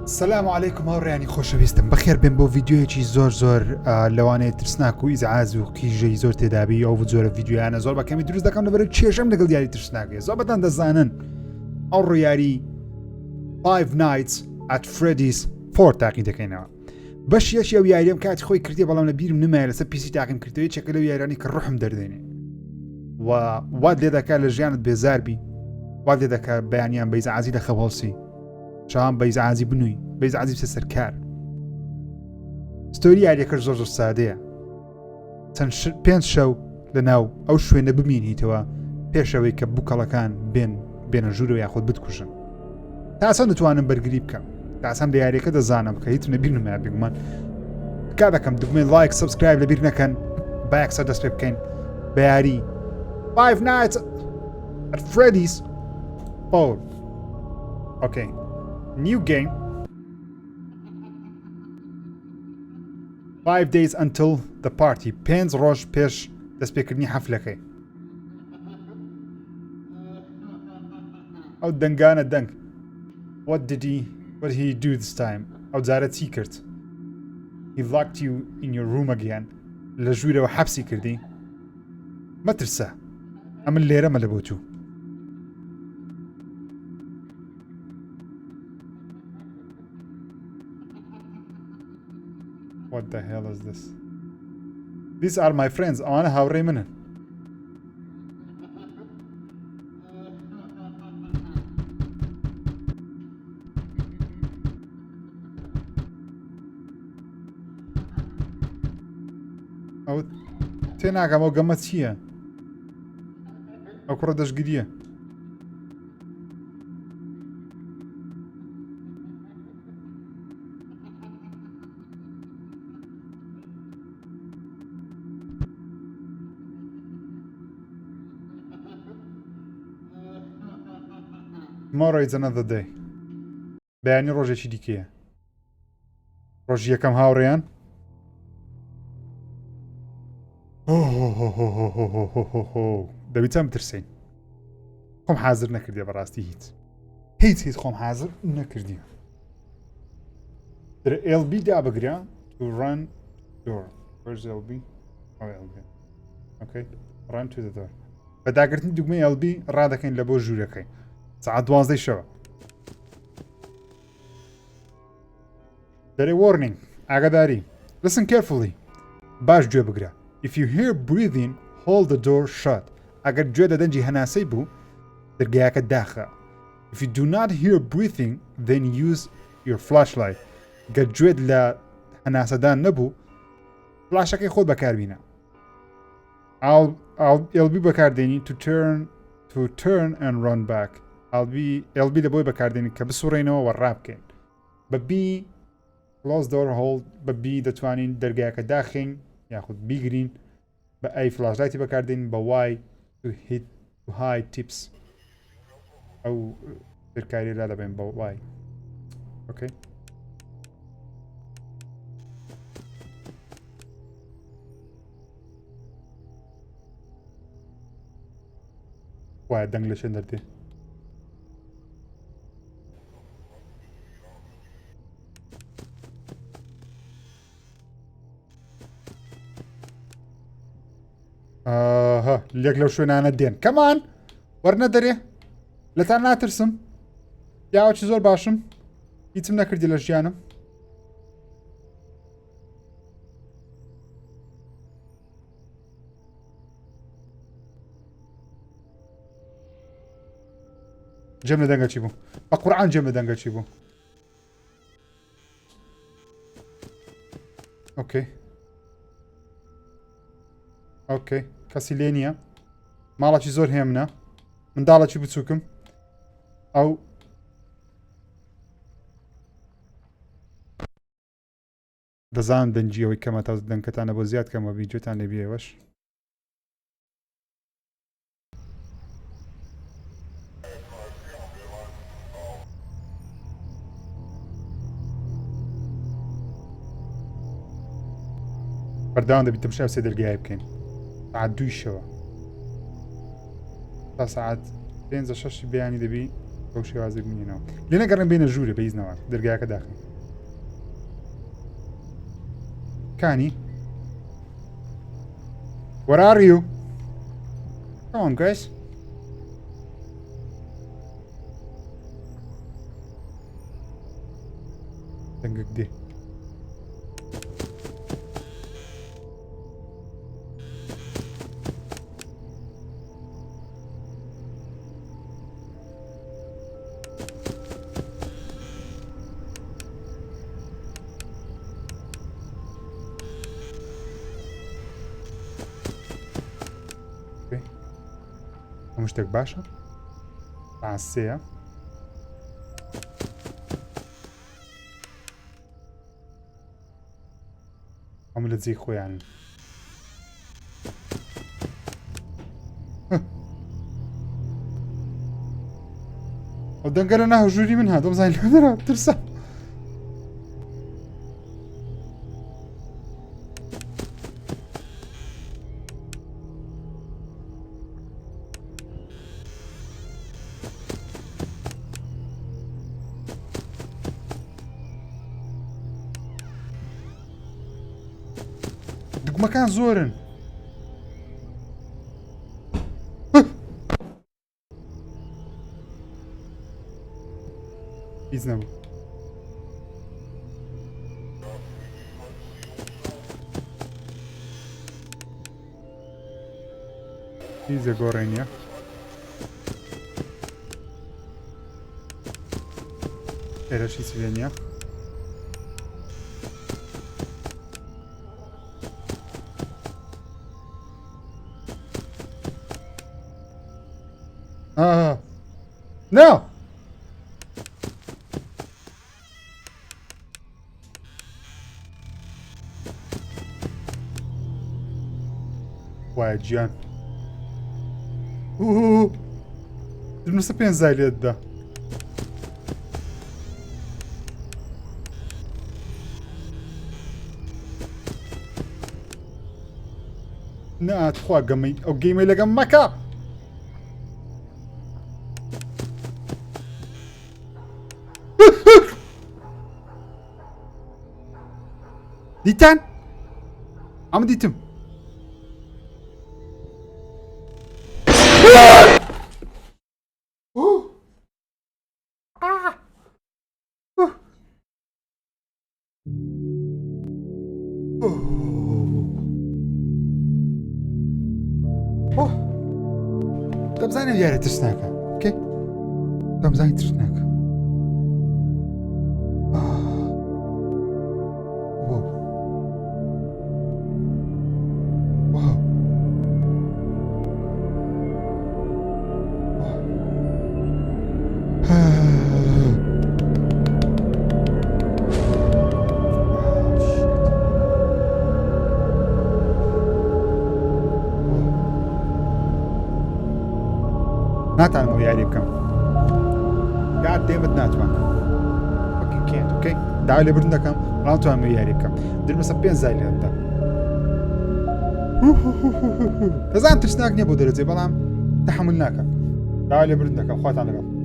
السلام عليكم هاوڕێیانی خۆشەویستم بەخێر بێن بۆ ڤیددیوەیەکی زۆر لەوانەیە ترسناک و ئیزعاز و کیژەی زۆر تێدابی ئەو جۆرە ڤیددیویانە زۆر بەکەمی دروست دەکەم لەبەر کێشەم لەگەڵ یاری ترسناکێ زۆر بەتان دەزانن ئەو ڕوویاری Five Nights at Freddy's 4 تاقی دەکەینەوە بەش یەکی ئەو یاریەم کاتی خۆی کردی بەڵام لە بیرم نمایە لەسەر پیسی تاقیم کردەوەی چەکە لەو یارانی کە ڕوحم دەردێنێ و وات لێ دەکات لە ژیانت بێزاربی وات لێ دەکات بەیانیان بە ئیزعازی لە خەبەڵسی شام بە ئیزعازی بنووی بە ئیزعازی بچە سەرکار ستۆری یاریەکەش زۆر سادەیە چەند 5 شەو لەناو ئەو شوێنە بمێنیتەوە پێشەوەی کە بووکەڵەکان بێنە ژوورەوە یاخۆت بتکوژن تا ئەسان دەتوانم بەرگری بکەم تا ئەسان لە یاریەکە دەزانم کە هیچ نەبیر نمای بگومان کا دەکەم دوگمەی لایک سبسکرایب لەبیر نەکەن با یەکسەر دەست پێ بکەین بە یاری Five Nights at Freddy's 4 Okay New game 5 days until the party 5 ڕۆژ پێش دەستپێکردنی حەفلەکەی ئەو دەنگانە دەنگ What did he do this time ئەو جارە چی کرد He locked you in your room again لە ژوورەوە حەبسی کردی مەترسە ئەمە لێرەمە لە بۆ تو What the hell is this? These are my friends. أنا هاوڕێی منن. ئەو تێناکەم ئەو گەمە چییە؟ ئەو کوڕە دەشگریە. Tomorrow is another day. بەیانی ڕۆژێکی دیکەیە. ڕۆژی یەکەم هاوڕێیان. دەبی چەند بترسین. خۆم حازر نەکردیە بەڕاستی هیچ خۆم حازر نەکردیە. درە LB دابگریا to run door. Where's LB? Oh LB. Okay. Run to the door. بەداگرتنی دوگمەی LB ڕادەکەین لە بۆ ژوورەکەی. ساعت 12 شەوە. دەرێ warning ئاگاداری. Listen carefully. باش گوێ بگرە. If you hear breathing, hold the door shut. ئەگەر گوێ دەدەنجی هەناسەی بوو دەرگایەکە داخە. If you do not hear breathing, then use your flashlight. گەر گوێت لە هەناسەدان نەبوو فلاشەکەی خۆت بەکاربینە. LB بەکاردێنی to turn and run back. LB دەبۆی بەکاردێنی کە بسوڕێنەوە وە ڕابکەین. بە B close door hold بە B دەتوانین دەرگایەکە داخین یاخود بیگرین بە A فلاشلایتی بەکاردێنین بە Y to hide tips ئەو دەرکاری لا دەبێن بە Y. Okay. وایە دەنگ لە شوێن دەردێ. لێک لەو شوێنانە دێن کەمان وەرنە دەرێ لەتان ناترسم یاوەکی زۆر باشم هیچم نەکردی لە ژیانم جێم لە دەنگە چی بوو بە قورعان جێم لە دەنگە چی بوو ئۆکەی کەسی لێ نییە ماڵێکی زۆر هێمنە منداڵێکی بچووکم ئەو دەزانم دەنجیەوەی کەمە تا دەنگەتانە بۆ زیاد کەمە ڤیدیۆتان لێبیەوەش بەرداوام دەبیتم شەو سێ دەرگای بکەین ساعت 2 شەوە تا ساعت 5-6 بەیانی دەبی بەو شێوازە بمێنەوە لێ نەگەڕێن بینە ژوورە بە هیچنەوە دەرگایەکە داخن کانی Where are you? Come on, guys. دقق دي هەموو شتێک باشە ئاسەیە هەموو لە جێی خۆیان ئەو دەنگەرە ناو ژووری من هاتۆم زانین لەدەرا ترسە دگمەکان زۆرن هیچ نەبوو هیچ زەگۆڕێنیە ئێرەش هیچ وێنیە No! Vay cihan. Nasıl benzerliği da? Ne atwa gamay o game ile gammaka. دیتن؟ اما دیتم طب زاني يا ريت تسناكا اوكي طب زاني تسناكا ناتوانم یاری بکەم God damn it ناتوانم fucking can't okay داوا لێ بردن دەکەم بەڵام ناتوانم یاری بکەم درمەسە 5 زای لێدا دەزانم ترسناک نییە بۆ دەرەجێ بەڵام تەحمل ناکەم داوا لێ بردن دەکەم خواتان لەگەڵ